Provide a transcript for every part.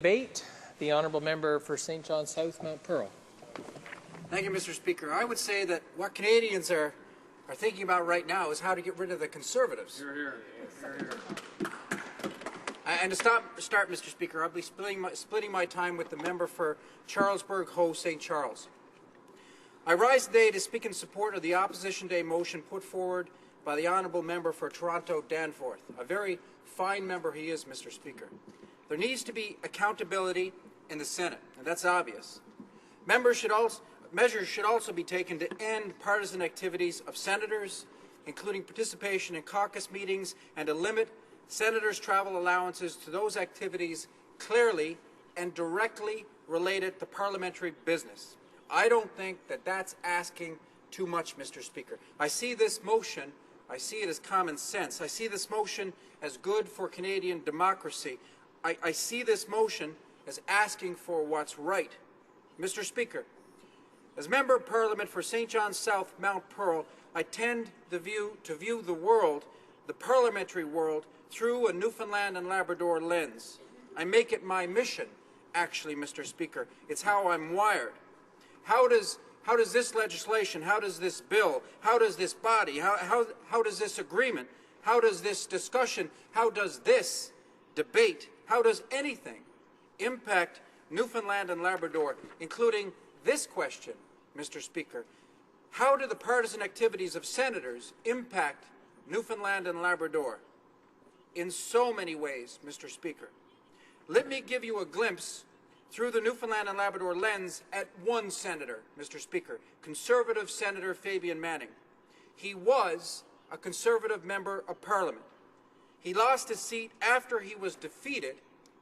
Debate, the Honourable Member for St. John South, Mount Pearl. Thank you, Mr. Speaker. I would say that what Canadians are thinking about right now is how to get rid of the Conservatives. Hear, hear. Hear, hear. And to start, Mr. Speaker, I'll be splitting my time with the member for Charlesburg, Ho, St. Charles. I rise today to speak in support of the Opposition Day motion put forward by the Honourable Member for Toronto, Danforth. A very fine member he is, Mr. Speaker. There needs to be accountability in the Senate, and that's obvious. Measures should also be taken to end partisan activities of senators, including participation in caucus meetings, and to limit senators' travel allowances to those activities clearly and directly related to parliamentary business. I don't think that that's asking too much, Mr. Speaker. I see this motion, I see it as common sense. I see this motion as good for Canadian democracy. I see this motion as asking for what's right. Mr. Speaker, as Member of Parliament for St. John South, Mount Pearl, I tend to view the world, the parliamentary world, through a Newfoundland and Labrador lens. I make it my mission, actually, Mr. Speaker. It's how I'm wired. How does this legislation, how does this bill, how does this body, how does this agreement, how does this discussion, how does this debate, how does anything impact Newfoundland and Labrador, including this question, Mr. Speaker? How do the partisan activities of senators impact Newfoundland and Labrador? In so many ways, Mr. Speaker. Let me give you a glimpse through the Newfoundland and Labrador lens at one senator, Mr. Speaker, Conservative Senator Fabian Manning. He was a Conservative Member of Parliament. He lost his seat after he was defeated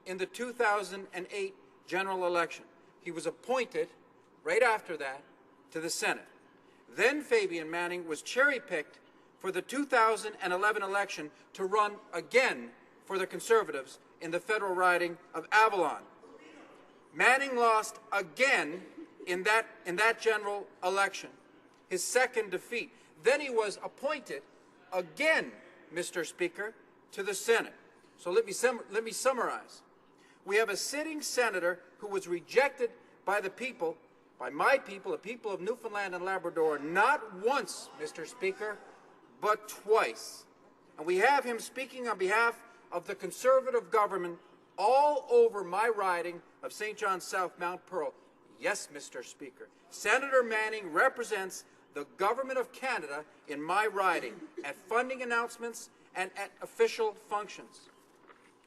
in the 2008 general election. He was appointed right after that to the Senate. Then Fabian Manning was cherry-picked for the 2011 election to run again for the Conservatives in the federal riding of Avalon. Manning lost again in that general election, his second defeat. Then he was appointed again, Mr. Speaker, to the Senate. So let me summarize. We have a sitting senator who was rejected by the people, by my people, the people of Newfoundland and Labrador, not once, Mr. Speaker, but twice. And we have him speaking on behalf of the Conservative government all over my riding of St. John South, Mount Pearl. Yes, Mr. Speaker. Senator Manning represents the Government of Canada in my riding at funding announcements and at official functions.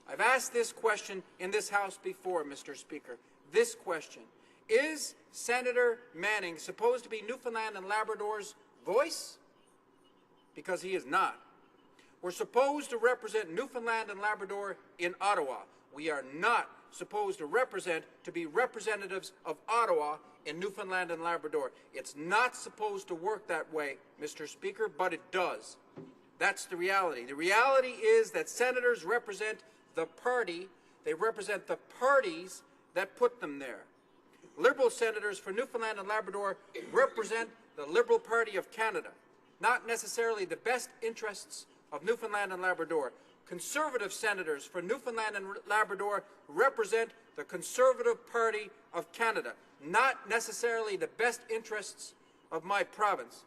I've asked this question in this House before, Mr. Speaker. This question: is Senator Manning supposed to be Newfoundland and Labrador's voice? Because he is not. We're supposed to represent Newfoundland and Labrador in Ottawa. We are not supposed to be representatives of Ottawa in Newfoundland and Labrador. It's not supposed to work that way, Mr. Speaker, but it does. That's the reality. The reality is that senators represent the party, they represent the parties that put them there. Liberal senators for Newfoundland and Labrador represent the Liberal Party of Canada, not necessarily the best interests of Newfoundland and Labrador. Conservative senators for Newfoundland and Labrador represent the Conservative Party of Canada, not necessarily the best interests of my province.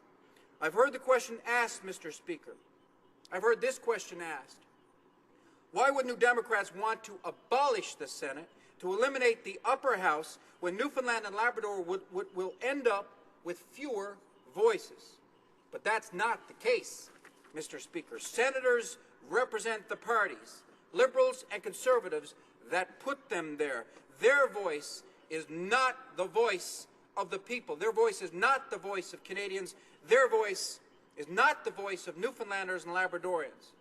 I've heard the question asked, Mr. Speaker. I've heard this question asked. Why would New Democrats want to abolish the Senate, to eliminate the upper house, when Newfoundland and Labrador will end up with fewer voices? But that's not the case, Mr. Speaker. Senators represent the parties, Liberals and Conservatives, that put them there. Their voice is not the voice of the people. Their voice is not the voice of Canadians. Their voice is not the voice of Newfoundlanders and Labradorians.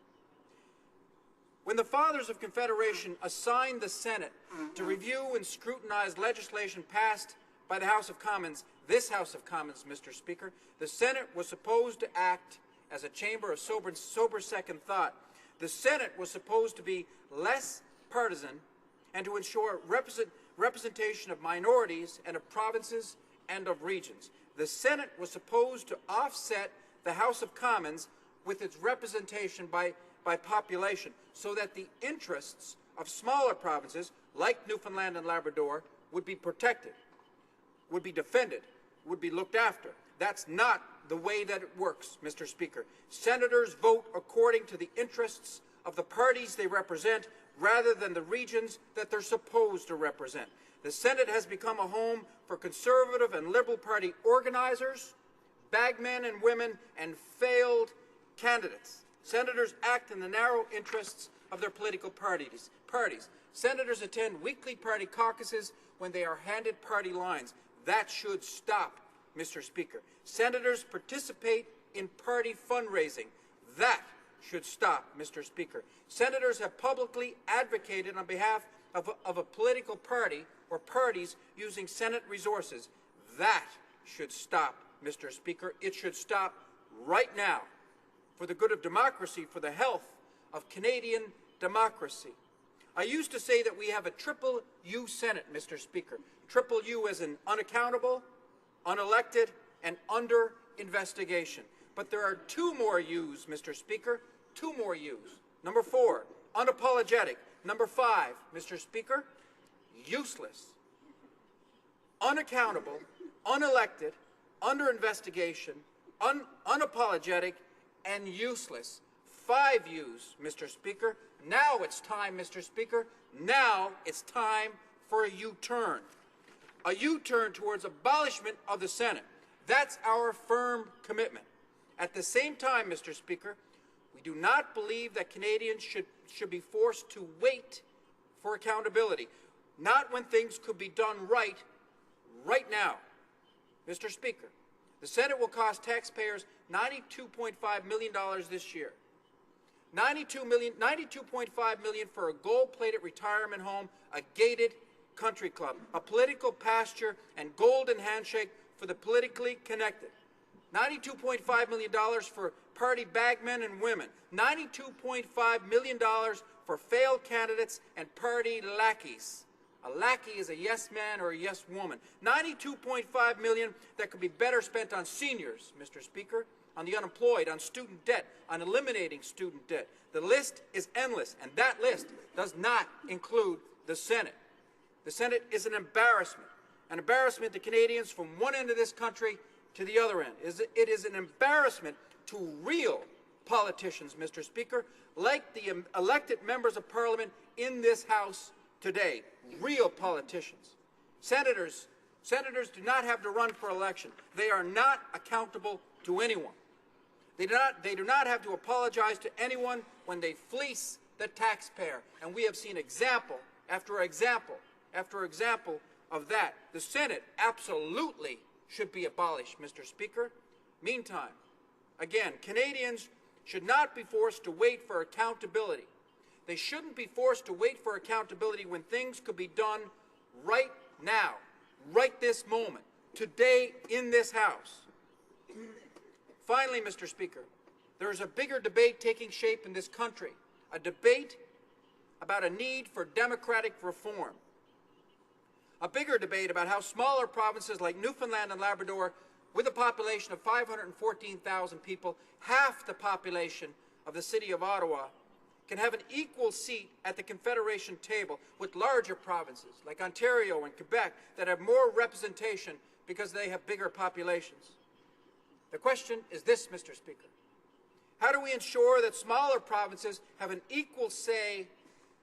When the Fathers of Confederation assigned the Senate to review and scrutinize legislation passed by the House of Commons, this House of Commons, Mr. Speaker, the Senate was supposed to act as a chamber of sober second thought. The Senate was supposed to be less partisan and to ensure representation of minorities and of provinces and of regions. The Senate was supposed to offset the House of Commons with its representation by population, so that the interests of smaller provinces like Newfoundland and Labrador, would be protected, would be defended, would be looked after. That's not the way that it works, Mr. Speaker. Senators vote according to the interests of the parties they represent rather than the regions that they're supposed to represent. The Senate has become a home for Conservative and Liberal Party organizers, bagmen and women, and failed candidates. Senators act in the narrow interests of their political parties. Senators attend weekly party caucuses when they are handed party lines. That should stop, Mr. Speaker. Senators participate in party fundraising. That should stop, Mr. Speaker. Senators have publicly advocated on behalf of a political party or parties using Senate resources. That should stop, Mr. Speaker. It should stop right now for the good of democracy, for the health of Canadian democracy. I used to say that we have a triple U Senate, Mr. Speaker. Triple U as in unaccountable, unelected, and under investigation. But there are two more U's, Mr. Speaker. Two more U's. Number 4, unapologetic. Number 5, Mr. Speaker, useless, unaccountable, unelected, under investigation, unapologetic, and useless. 5 U's, Mr. Speaker. Now it's time, Mr. Speaker. Now it's time for a U-turn. A U-turn towards abolishment of the Senate. That's our firm commitment. At the same time, Mr. Speaker, we do not believe that Canadians should be forced to wait for accountability. Not when things could be done right now. Mr. Speaker, the Senate will cost taxpayers $92.5 million this year. $92.5 million for a gold-plated retirement home, a gated country club, a political pasture, and golden handshake for the politically connected. $92.5 million for party bagmen and women. $92.5 million for failed candidates and party lackeys. A lackey is a yes man or a yes woman. $92.5 million that could be better spent on seniors, Mr. Speaker, on the unemployed, on student debt, on eliminating student debt. The list is endless, and that list does not include the Senate. The Senate is an embarrassment to Canadians from one end of this country to the other end. It is an embarrassment to real politicians, Mr. Speaker, like the elected members of Parliament in this House today. Real politicians. Senators do not have to run for election. They are not accountable to anyone. They do not have to apologize to anyone when they fleece the taxpayer. And we have seen example after example after example of that. The Senate absolutely should be abolished, Mr. Speaker. Meantime, again, Canadians should not be forced to wait for accountability. They shouldn't be forced to wait for accountability when things could be done right now, right this moment, today in this House. Finally, Mr. Speaker, there is a bigger debate taking shape in this country, a debate about a need for democratic reform, a bigger debate about how smaller provinces like Newfoundland and Labrador, with a population of 514,000 people, half the population of the city of Ottawa, can have an equal seat at the Confederation table with larger provinces like Ontario and Quebec that have more representation because they have bigger populations. The question is this, Mr. Speaker. How do we ensure that smaller provinces have an equal say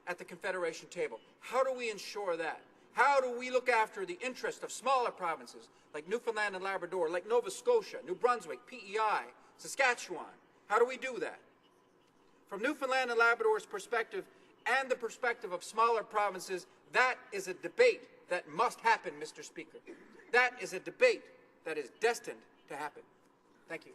at the Confederation table? How do we ensure that? How do we look after the interest of smaller provinces like Newfoundland and Labrador, like Nova Scotia, New Brunswick, PEI, Saskatchewan? How do we do that? From Newfoundland and Labrador's perspective and the perspective of smaller provinces, that is a debate that must happen, Mr. Speaker. That is a debate that is destined to happen. Thank you.